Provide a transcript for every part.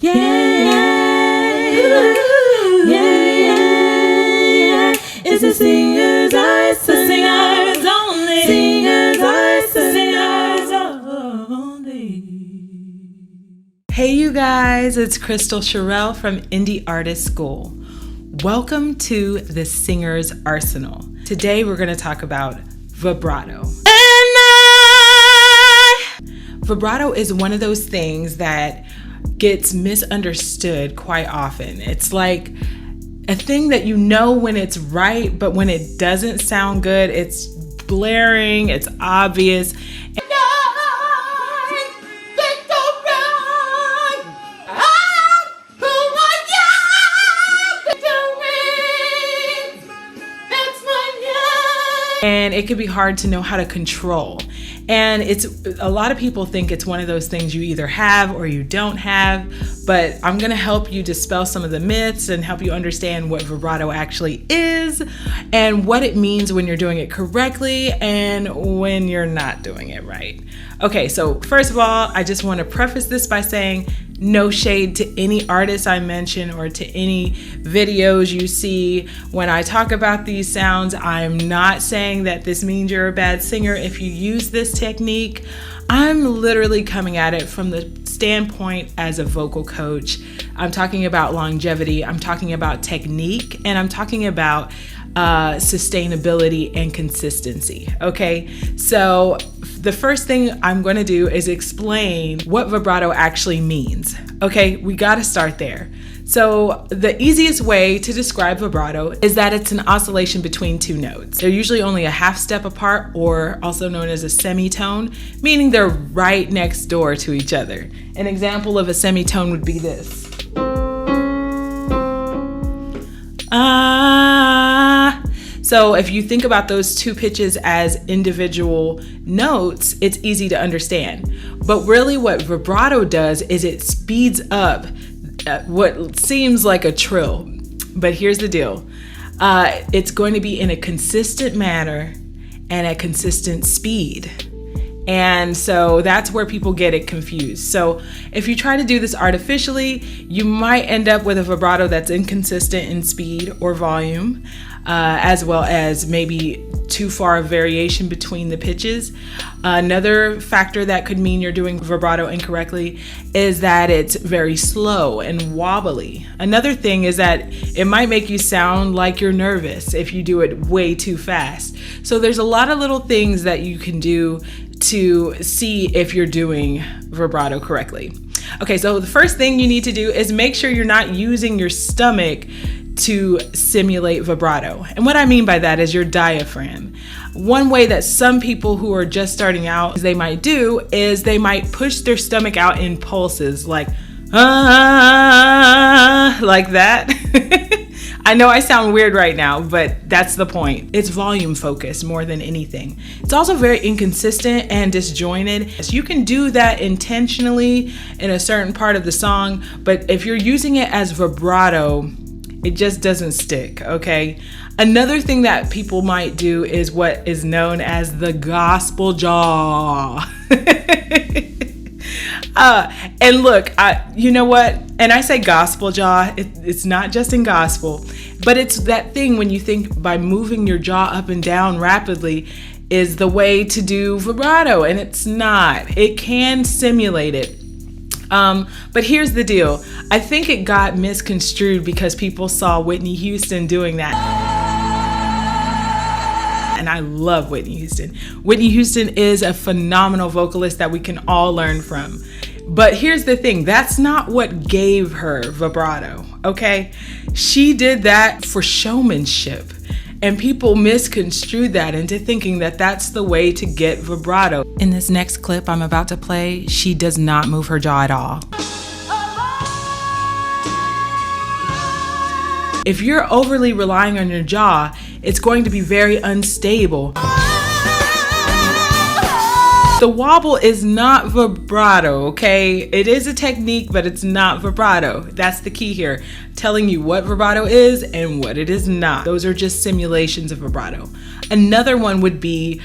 Yeah, yeah, yeah. It's the singer's eyes, the singer's only. Singer's eyes, the singer's only. Hey, you guys, it's Kristal Cherelle from Indie Artist School. Welcome to the Singer's Arsenal. Today we're going to talk about vibrato. Vibrato is one of those things that gets misunderstood quite often. It's like a thing that you know when it's right, but when it doesn't sound good, it's blaring, it's obvious. And it can be hard to know how to control. And it's a lot of people think it's one of those things you either have or you don't have, but I'm gonna help you dispel some of the myths and help you understand what vibrato actually is and what it means when you're doing it correctly and when you're not doing it right. Okay, so first of all, I just wanna preface this by saying no shade to any artists I mention or to any videos you see. When I talk about these sounds, I'm not saying that this means you're a bad singer if you use this technique. I'm literally coming at it from the standpoint as a vocal coach. I'm talking about longevity, I'm talking about technique, and I'm talking about sustainability and consistency. Okay, so the first thing I'm going to do is explain what vibrato actually means. Okay, we got to start there. So the easiest way to describe vibrato is that it's an oscillation between two notes. They're usually only a half step apart, or also known as a semitone, meaning they're right next door to each other. An example of a semitone would be this. So if you think about those two pitches as individual notes, it's easy to understand. But really what vibrato does is it speeds up what seems like a trill. But here's the deal. It's going to be in a consistent manner and a consistent speed. And so that's where people get it confused. So if you try to do this artificially, you might end up with a vibrato that's inconsistent in speed or volume, as well as maybe too far of variation between the pitches. Another factor that could mean you're doing vibrato incorrectly is that it's very slow and wobbly. Another thing is that it might make you sound like you're nervous if you do it way too fast. So there's a lot of little things that you can do to see if you're doing vibrato correctly. Okay, so the first thing you need to do is make sure you're not using your stomach to simulate vibrato. And what I mean by that is your diaphragm. One way that some people who are just starting out, they might do is they might push their stomach out in pulses like that. I know I sound weird right now, but that's the point. It's volume focused more than anything. It's also very inconsistent and disjointed. So you can do that intentionally in a certain part of the song, but if you're using it as vibrato, it just doesn't stick, okay? Another thing that people might do is what is known as the gospel jaw. And look, you know what? And I say gospel jaw, it's not just in gospel, but it's that thing when you think by moving your jaw up and down rapidly is the way to do vibrato, and it's not. It can simulate it. But here's the deal. I think it got misconstrued because people saw Whitney Houston doing that. And I love Whitney Houston. Whitney Houston is a phenomenal vocalist that we can all learn from. But here's the thing, that's not what gave her vibrato, okay? She did that for showmanship. And people misconstrued that into thinking that that's the way to get vibrato. In this next clip I'm about to play, she does not move her jaw at all. If you're overly relying on your jaw, it's going to be very unstable. The wobble is not vibrato, okay? It is a technique, but it's not vibrato. That's the key here. Telling you what vibrato is and what it is not. Those are just simulations of vibrato. Another one would be,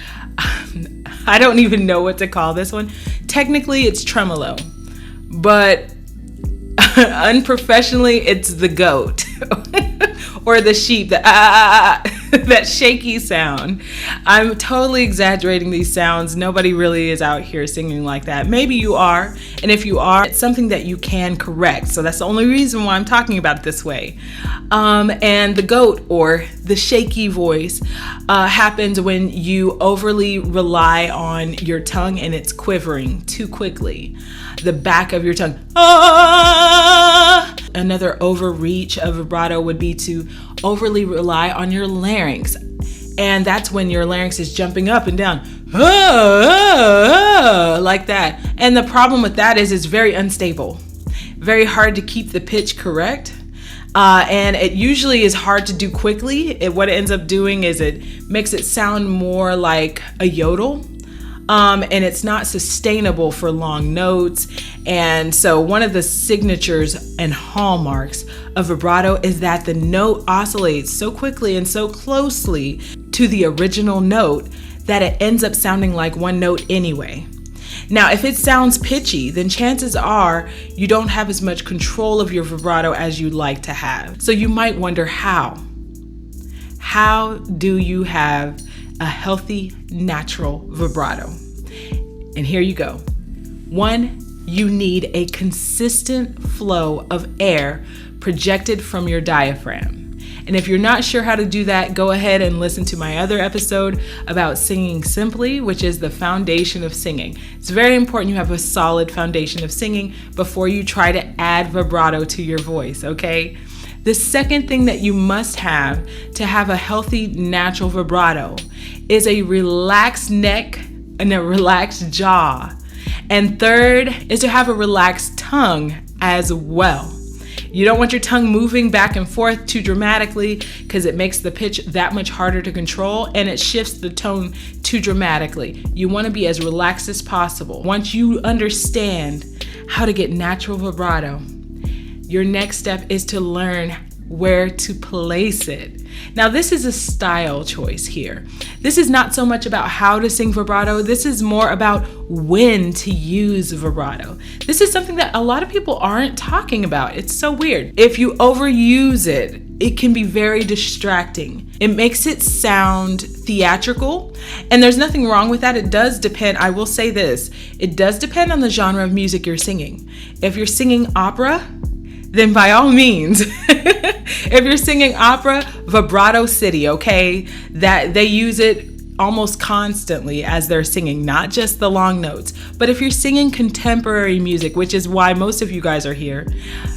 I don't even know what to call this one. Technically, it's tremolo, but Unprofessionally, it's the goat or the sheep, that shaky sound. I'm totally exaggerating these sounds. Nobody really is out here singing like that. Maybe you are, and if you are, it's something that you can correct. So that's the only reason why I'm talking about it this way. And the goat or the shaky voice happens when you overly rely on your tongue and it's quivering too quickly. The back of your tongue. Another overreach of vibrato would be to overly rely on your larynx. And that's when your larynx is jumping up and down, like that. And the problem with that is it's very unstable, very hard to keep the pitch correct. And it usually is hard to do quickly. What it ends up doing is it makes it sound more like a yodel. And it's not sustainable for long notes. And so one of the signatures and hallmarks of vibrato is that the note oscillates so quickly and so closely to the original note that it ends up sounding like one note anyway. Now, if it sounds pitchy, then chances are you don't have as much control of your vibrato as you'd like to have. So you might wonder how. How do you have a healthy, natural vibrato? And here you go. 1, you need a consistent flow of air projected from your diaphragm. And if you're not sure how to do that, go ahead and listen to my other episode about singing simply, which is the foundation of singing. It's very important you have a solid foundation of singing before you try to add vibrato to your voice, okay? The second thing that you must have to have a healthy, natural vibrato is a relaxed neck and a relaxed jaw. And third is to have a relaxed tongue as well. You don't want your tongue moving back and forth too dramatically because it makes the pitch that much harder to control and it shifts the tone too dramatically. You want to be as relaxed as possible. Once you understand how to get natural vibrato, your next step is to learn where to place it. Now, this is a style choice here. This is not so much about how to sing vibrato. This is more about when to use vibrato. This is something that a lot of people aren't talking about. It's so weird. If you overuse it, it can be very distracting. It makes it sound theatrical, and there's nothing wrong with that. It does depend. I will say this. It does depend on the genre of music you're singing. If you're singing opera, then by all means, if you're singing opera, vibrato city, okay? That they use it almost constantly as they're singing, not just the long notes. But if you're singing contemporary music, which is why most of you guys are here,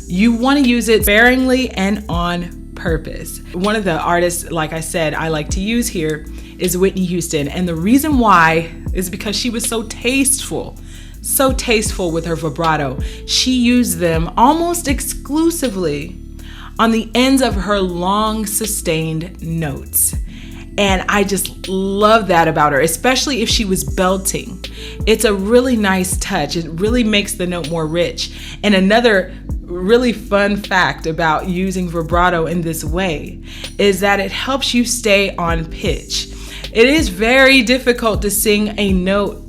you want to use it sparingly and on purpose. One of the artists, like I said, I like to use here is Whitney Houston. And the reason why is because she was so tasteful with her vibrato. She used them almost exclusively on the ends of her long sustained notes. And I just love that about her, especially if she was belting. It's a really nice touch. It really makes the note more rich. And another really fun fact about using vibrato in this way is that it helps you stay on pitch. It is very difficult to sing a note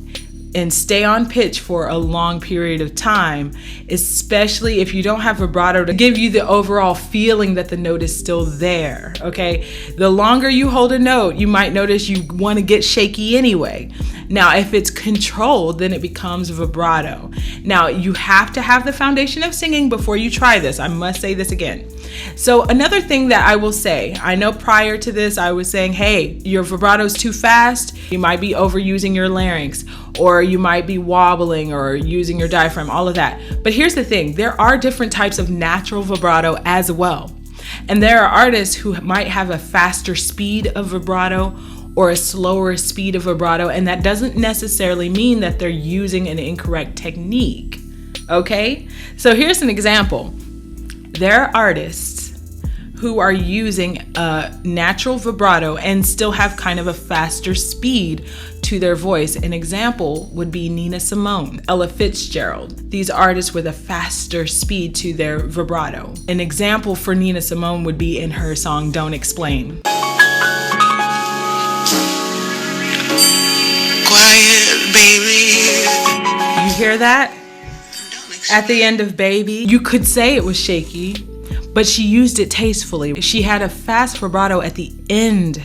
and stay on pitch for a long period of time, especially if you don't have vibrato to give you the overall feeling that the note is still there, okay? The longer you hold a note, you might notice you want to get shaky anyway. Now, if it's controlled, then it becomes vibrato. Now, you have to have the foundation of singing before you try this. I must say this again. So another thing that I will say, I know prior to this, I was saying, hey, your vibrato's too fast. You might be overusing your larynx, or you might be wobbling or using your diaphragm, all of that. But here's the thing, there are different types of natural vibrato as well. And there are artists who might have a faster speed of vibrato or a slower speed of vibrato, and that doesn't necessarily mean that they're using an incorrect technique, okay? So here's an example. There are artists who are using a natural vibrato and still have kind of a faster speed to their voice. An example would be Nina Simone, Ella Fitzgerald. These artists with a faster speed to their vibrato. An example for Nina Simone would be in her song Don't Explain. Quiet, baby. You hear that? at the end of Baby. You could say it was shaky, but she used it tastefully. She had a fast vibrato at the end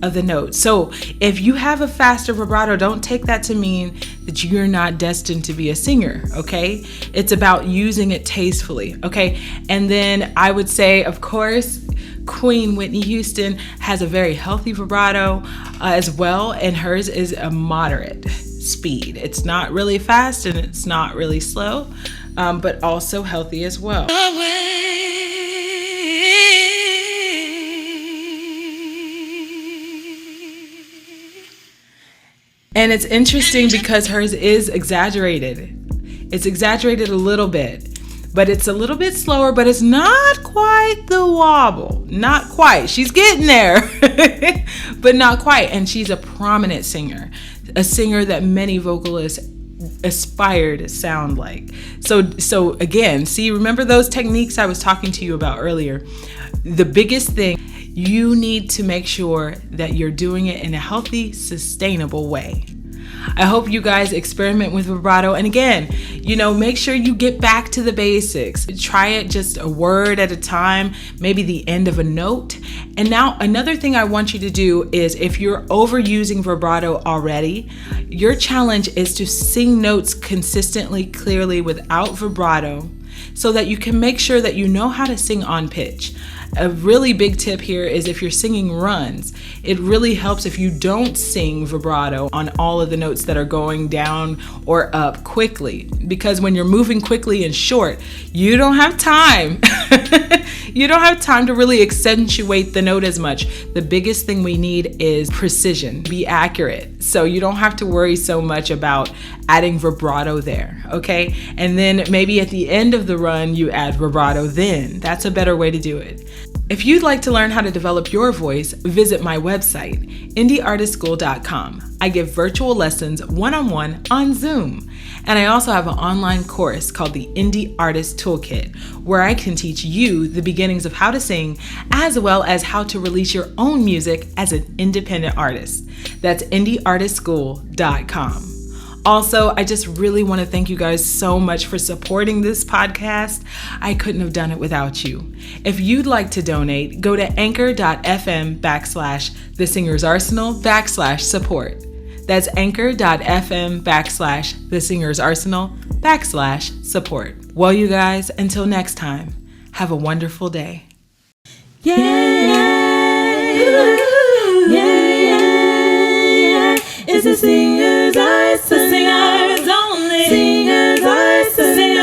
of the note. So if you have a faster vibrato, don't take that to mean that you're not destined to be a singer, okay? It's about using it tastefully, okay? And then I would say, of course, Queen Whitney Houston has a very healthy vibrato as well, and hers is a moderate speed. It's not really fast and it's not really slow, but also healthy as well. And it's interesting because hers is exaggerated. It's exaggerated a little bit, but it's a little bit slower, but it's not quite the wobble. Not quite. She's getting there, but not quite. And she's a prominent singer, a singer that many vocalists aspire to sound like. So again, see, remember those techniques I was talking to you about earlier? The biggest thing, you need to make sure that you're doing it in a healthy, sustainable way. I hope you guys experiment with vibrato. And again, make sure you get back to the basics. Try it just a word at a time, maybe the end of a note. And now another thing I want you to do is, if you're overusing vibrato already, your challenge is to sing notes consistently, clearly without vibrato, so that you can make sure that you know how to sing on pitch. A really big tip here is if you're singing runs, it really helps if you don't sing vibrato on all of the notes that are going down or up quickly, because when you're moving quickly and short, you don't have time. You don't have time to really accentuate the note as much. The biggest thing we need is precision, be accurate. So you don't have to worry so much about adding vibrato there, okay? And then maybe at the end of the run, you add vibrato then. That's a better way to do it. If you'd like to learn how to develop your voice, visit my website, indieartistschool.com. I give virtual lessons one-on-one on Zoom. And I also have an online course called the Indie Artist Toolkit, where I can teach you the beginnings of how to sing, as well as how to release your own music as an independent artist. That's indieartistschool.com. Also, I just really want to thank you guys so much for supporting this podcast. I couldn't have done it without you. If you'd like to donate, go to anchor.fm/thesingersarsenal/support. That's anchor.fm/thesingersarsenal/support. Well, you guys, until next time, have a wonderful day. Yeah, yeah, yeah. It's the Singer's Arsenal. The Singer's only. Singer's Arsenal.